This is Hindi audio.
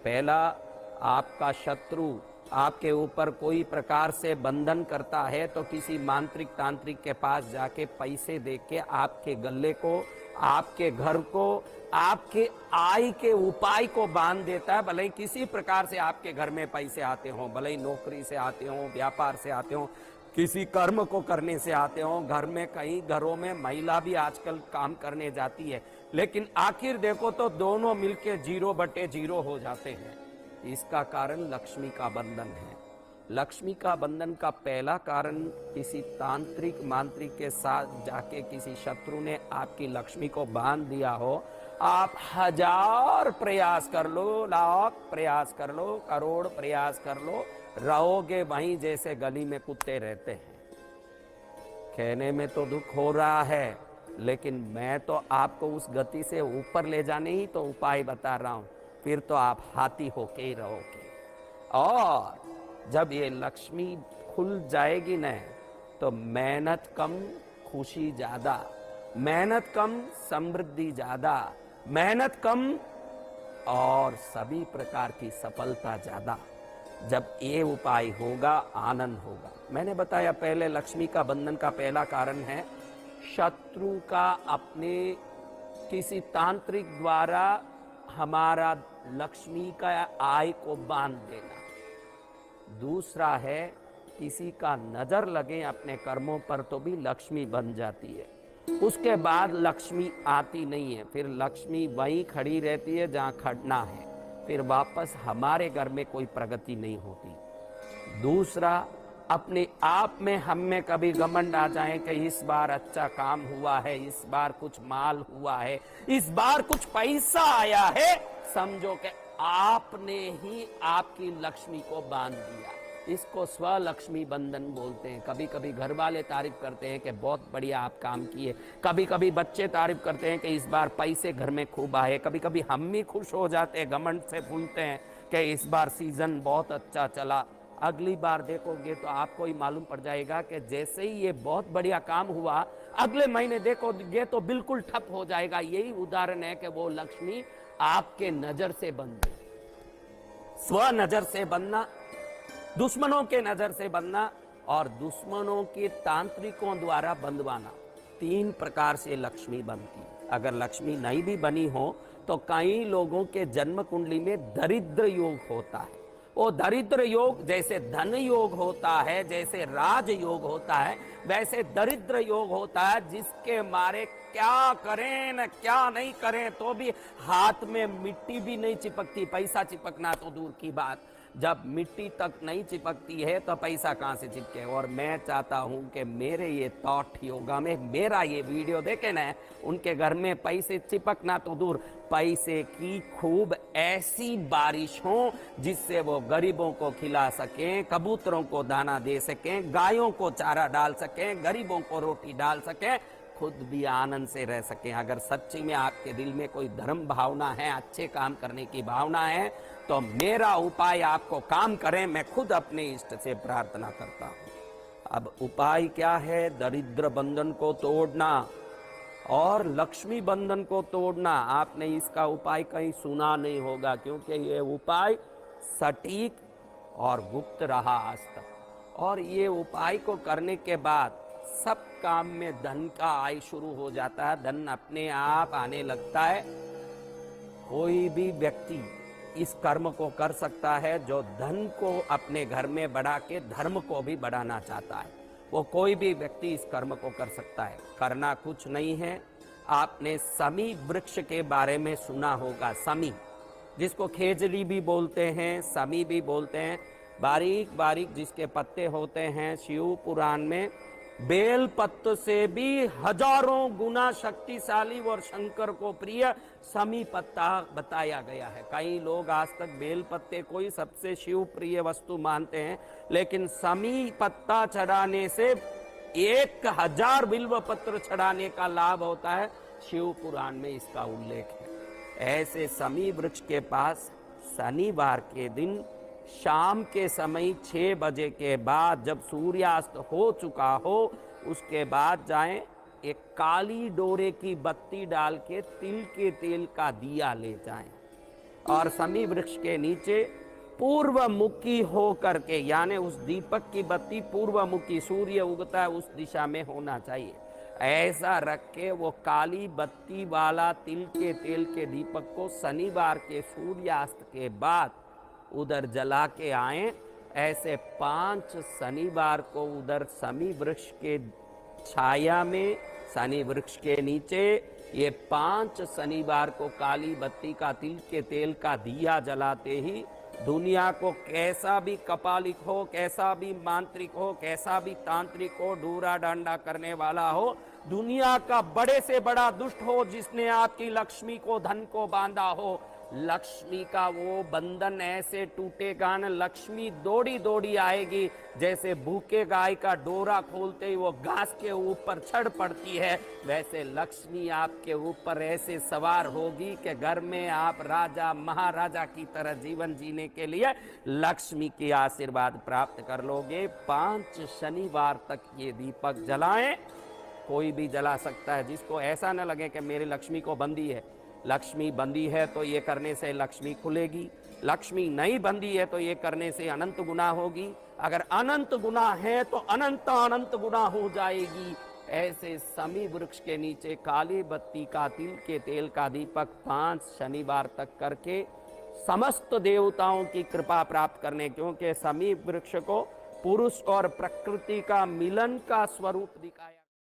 पहला, आपका शत्रु आपके ऊपर कोई प्रकार से बंधन करता है तो किसी मांत्रिक तांत्रिक के पास जाके पैसे दे के आपके गले को, आपके घर को, आपके आय के उपाय को बांध देता है। भले ही किसी प्रकार से आपके घर में पैसे आते हों, भले ही नौकरी से आते हों, व्यापार से आते हों, किसी कर्म को करने से आते हों, घर में कई घरों में महिला भी आजकल काम करने जाती है, लेकिन आखिर देखो तो दोनों मिलके 0/0 हो जाते हैं। इसका कारण लक्ष्मी का बंधन है। लक्ष्मी का बंधन का पहला कारण, किसी तांत्रिक मांत्रिक के साथ जाके किसी शत्रु ने आपकी लक्ष्मी को बांध दिया हो। आप 1000 प्रयास कर लो, लाख प्रयास कर लो, करोड़ प्रयास कर लो, रहोगे वहीं जैसे गली में कुत्ते रहते हैं। कहने में तो दुख हो रहा है, लेकिन मैं तो आपको उस गति से ऊपर ले जाने ही तो उपाय बता रहा हूं। फिर तो आप हाथी होके ही रहोगे। और जब ये लक्ष्मी खुल जाएगी न, तो मेहनत कम, खुशी ज्यादा, मेहनत कम, समृद्धि ज्यादा, मेहनत कम और सभी प्रकार की सफलता ज्यादा। जब ये उपाय होगा, आनंद होगा। मैंने बताया पहले, लक्ष्मी का बंधन का पहला कारण है शत्रु का अपने किसी तांत्रिक द्वारा हमारा लक्ष्मी का आय को बांध देना। दूसरा है, किसी का नजर लगे अपने कर्मों पर तो भी लक्ष्मी बन जाती है। उसके बाद लक्ष्मी आती नहीं है, फिर लक्ष्मी वहीं खड़ी रहती है जहां खड़ना है, फिर वापस हमारे घर में कोई प्रगति नहीं होती। दूसरा, अपने आप में हम में कभी घमंड आ जाए कि इस बार अच्छा काम हुआ है, इस बार कुछ माल हुआ है, इस बार कुछ पैसा आया है, समझो कि आपने ही आपकी लक्ष्मी को बांध दिया। इसको स्वलक्ष्मी बंधन बोलते हैं। कभी कभी घर वाले तारीफ करते हैं कि बहुत बढ़िया आप काम किए, कभी कभी बच्चे तारीफ करते हैं कि इस बार पैसे घर में खूब आए, कभी कभी हम भी खुश हो जाते हैं, घमंड से फूलते हैं कि इस बार सीजन बहुत अच्छा चला। अगली बार देखोगे तो आपको ही मालूम पड़ जाएगा कि जैसे ही ये बहुत बढ़िया काम हुआ, अगले महीने देखोगे तो बिल्कुल ठप हो जाएगा। यही उदाहरण है कि वो लक्ष्मी आपके नजर से बंध गई। स्व नजर से बनना, दुश्मनों के नजर से बनना और दुश्मनों के तांत्रिकों द्वारा बंधवाना, 3 प्रकार से लक्ष्मी बनती है। अगर लक्ष्मी नहीं भी बनी हो तो कई लोगों के जन्म कुंडली में दरिद्र योग होता है। वो दरिद्र योग जैसे धन योग होता है, जैसे राज योग होता है, वैसे दरिद्र योग होता है, जिसके मारे क्या करें न क्या नहीं करें तो भी हाथ में मिट्टी भी नहीं चिपकती। पैसा चिपकना तो दूर की बात, जब मिट्टी तक नहीं चिपकती है तो पैसा कहां से चिपके। और मैं चाहता हूं कि मेरे ये थॉट योगा में, मेरा ये वीडियो देखे ना, उनके घर में पैसे चिपकना तो दूर, पैसे की खूब ऐसी बारिश हो जिससे वो गरीबों को खिला सकें, कबूतरों को दाना दे सकें, गायों को चारा डाल सकें, गरीबों को रोटी डाल सकें, खुद भी आनंद से रह सकें। अगर सच्ची में आपके दिल में कोई धर्म भावना है, अच्छे काम करने की भावना है, तो मेरा उपाय आपको काम करे। मैं खुद अपने इष्ट से प्रार्थना करता हूं। अब उपाय क्या है? दरिद्र बंधन को तोड़ना और लक्ष्मी बंधन को तोड़ना। आपने इसका उपाय कहीं सुना नहीं होगा, क्योंकि ये उपाय सटीक और गुप्त रहा आज तक। और ये उपाय को करने के बाद सब काम में धन का आय शुरू हो जाता है, धन अपने आप आने लगता है। कोई भी व्यक्ति इस कर्म को कर सकता है जो धन को अपने घर में बढ़ा के धर्म को भी बढ़ाना चाहता है। वो कोई भी व्यक्ति इस कर्म को कर सकता है। करना कुछ नहीं है। आपने समी वृक्ष के बारे में सुना होगा। समी, जिसको खेजड़ी भी बोलते हैं, समी भी बोलते हैं, बारीक बारीक जिसके पत्ते होते हैं। शिव पुराण में बेल पत्र से भी हजारों गुना शक्तिशाली और शंकर को प्रिय समी पत्ता बताया गया है। कई लोग आज तक बेल पत्ते को ही सबसे शिव प्रिय वस्तु मानते हैं, लेकिन समी पत्ता चढ़ाने से 1000 बिल्व पत्र चढ़ाने का लाभ होता है। शिव पुराण में इसका उल्लेख है। ऐसे समी वृक्ष के पास शनिवार के दिन शाम के समय 6 बजे के बाद, जब सूर्यास्त हो चुका हो, उसके बाद जाएं, एक काली डोरे की बत्ती डाल के तिल के तेल का दिया ले जाएं। और समी वृक्ष के नीचे पूर्व मुखी हो करके, यानी उस दीपक की बत्ती पूर्व मुखी, सूर्य उगता है उस दिशा में होना चाहिए, ऐसा रख के वो काली बत्ती वाला तिल के तेल के दीपक को शनिवार के सूर्यास्त के बाद उधर जला के आए। ऐसे 5 शनिवार को उधर समी वृक्ष के छाया में, शनि वृक्ष के नीचे, ये 5 शनिवार को काली बत्ती का तिल के तेल का दिया जलाते ही दुनिया को कैसा भी कपालिक हो, कैसा भी मांत्रिक हो, कैसा भी तांत्रिक हो, डूरा डांडा करने वाला हो, दुनिया का बड़े से बड़ा दुष्ट हो जिसने आपकी लक्ष्मी को, धन को बांधा हो, लक्ष्मी का वो बंधन ऐसे टूटेगा न, लक्ष्मी दौड़ी दौड़ी आएगी। जैसे भूखे गाय का डोरा खोलते ही वो घास के ऊपर चढ़ पड़ती है, वैसे लक्ष्मी आपके ऊपर ऐसे सवार होगी कि घर में आप राजा महाराजा की तरह जीवन जीने के लिए लक्ष्मी की आशीर्वाद प्राप्त कर लोगे। 5 शनिवार तक ये दीपक जलाएं। कोई भी जला सकता है, जिसको ऐसा न लगे कि मेरी लक्ष्मी को बंदी है। लक्ष्मी बंदी है तो ये करने से लक्ष्मी खुलेगी, लक्ष्मी नहीं बंदी है तो ये करने से अनंत गुना होगी, अगर अनंत गुना है तो अनंत अनंत गुना हो जाएगी। ऐसे समी वृक्ष के नीचे काली बत्ती का तिल के तेल का दीपक 5 शनिवार तक करके समस्त देवताओं की कृपा प्राप्त करने, क्योंकि समी वृक्ष को पुरुष और प्रकृति का मिलन का स्वरूप दिखाया।